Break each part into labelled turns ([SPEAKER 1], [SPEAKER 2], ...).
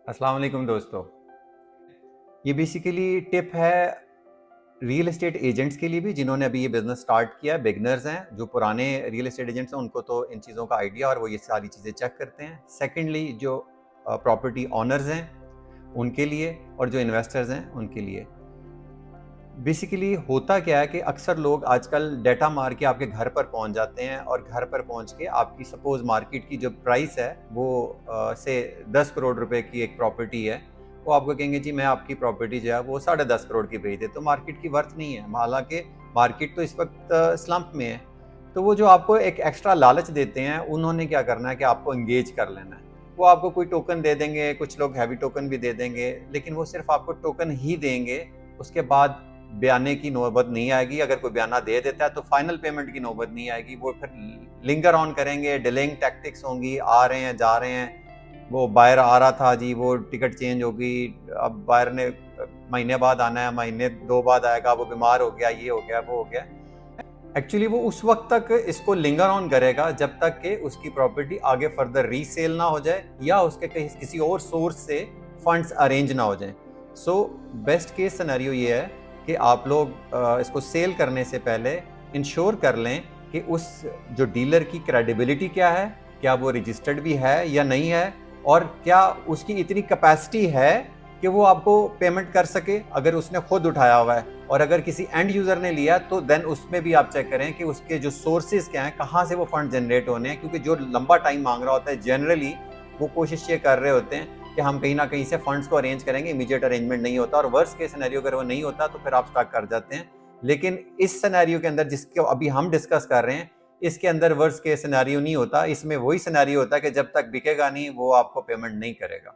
[SPEAKER 1] अस्सलाम वालेकुम दोस्तों। ये बेसिकली टिप है रियल एस्टेट एजेंट्स के लिए भी जिन्होंने अभी ये बिज़नेस स्टार्ट किया है। बिगनर्स हैं, जो पुराने रियल एस्टेट एजेंट्स हैं उनको तो इन चीज़ों का आइडिया और वो ये सारी चीज़ें चेक करते हैं। सेकेंडली जो प्रॉपर्टी ओनर्स हैं उनके लिए और जो इन्वेस्टर्स हैं उनके लिए। बेसिकली होता क्या है कि अक्सर लोग आजकल डाटा मार के आपके घर पर पहुंच जाते हैं और घर पर पहुंच के आपकी सपोज मार्केट की जो प्राइस है वो से 10 करोड़ रुपए की एक प्रॉपर्टी है, वो आपको कहेंगे जी मैं आपकी प्रॉपर्टी जो है वो 10.5 करोड़ की बेच दे, तो मार्केट की वर्थ नहीं है। हालांकि मार्केट तो इस वक्त स्लम्प में है। तो वो जो आपको एक एक्स्ट्रा लालच देते हैं उन्होंने क्या करना है कि आपको एंगेज कर लेना है। वो आपको कोई टोकन दे देंगे, कुछ लोग हैवी टोकन भी दे देंगे, लेकिन वो सिर्फ आपको टोकन ही देंगे। उसके बाद बयाने की नौबत नहीं आएगी। अगर कोई बयाना दे देता है तो फाइनल पेमेंट की नौबत नहीं आएगी। वो फिर लिंगर ऑन करेंगे, डिलेइंग टैक्टिक्स होंगी, आ रहे हैं जा रहे हैं। वो बायर आ रहा था जी, वो टिकट चेंज हो गई, अब बायर ने महीने बाद आना है, महीने 2 बाद आएगा, वो बीमार हो गया, ये हो गया, वो हो गया। एक्चुअली वो उस वक्त तक इसको लिंगर ऑन करेगा जब तक कि उसकी प्रॉपर्टी आगे फर्दर रीसेल ना हो जाए या उसके किसी और सोर्स से फंड्स अरेंज ना हो जाए। सो बेस्ट केस सिनेरियो ये है कि आप लोग इसको सेल करने से पहले इंश्योर कर लें कि उस जो डीलर की क्रेडिबिलिटी क्या है, क्या वो रजिस्टर्ड भी है या नहीं है, और क्या उसकी इतनी कैपेसिटी है कि वो आपको पेमेंट कर सके अगर उसने खुद उठाया हुआ है। और अगर किसी एंड यूजर ने लिया तो देन उसमें भी आप चेक करें कि उसके जो सोर्सेज क्या हैं, कहाँ से वो फंड जनरेट होने हैं, क्योंकि जो लंबा टाइम मांग रहा होता है जनरली वो कोशिश ये कर रहे होते हैं कि हम कहीं ना कहीं से फंड्स को अरेंज करेंगे। इमीडिएट अरेंजमेंट नहीं होता और वर्स्ट के सिनेरियो अगर वो नहीं होता तो फिर आप स्टक कर जाते हैं। लेकिन इस सिनेरियो के अंदर जिसको अभी हम डिस्कस कर रहे हैं, इसके अंदर वर्स्ट के सिनेरियो नहीं होता। इसमें वही सिनेरियो होता है कि जब तक बिकेगा नहीं वो आपको पेमेंट नहीं करेगा।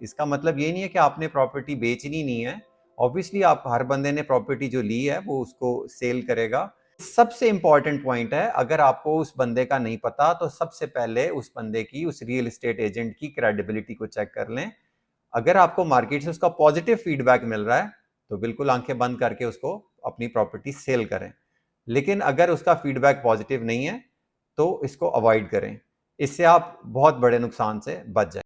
[SPEAKER 1] इसका मतलब ये नहीं है कि आपने प्रॉपर्टी बेचनी नहीं है। ऑब्वियसली आप हर बंदे ने प्रॉपर्टी जो ली है वो उसको सेल करेगा। सबसे इंपॉर्टेंट पॉइंट है, अगर आपको उस बंदे का नहीं पता तो सबसे पहले उस बंदे की, उस रियल एस्टेट एजेंट की क्रेडिबिलिटी को चेक कर लें। अगर आपको मार्केट से उसका पॉजिटिव फीडबैक मिल रहा है तो बिल्कुल आंखें बंद करके उसको अपनी प्रॉपर्टी सेल करें। लेकिन अगर उसका फीडबैक पॉजिटिव नहीं है तो इसको अवॉइड करें। इससे आप बहुत बड़े नुकसान से बच जाएंगे।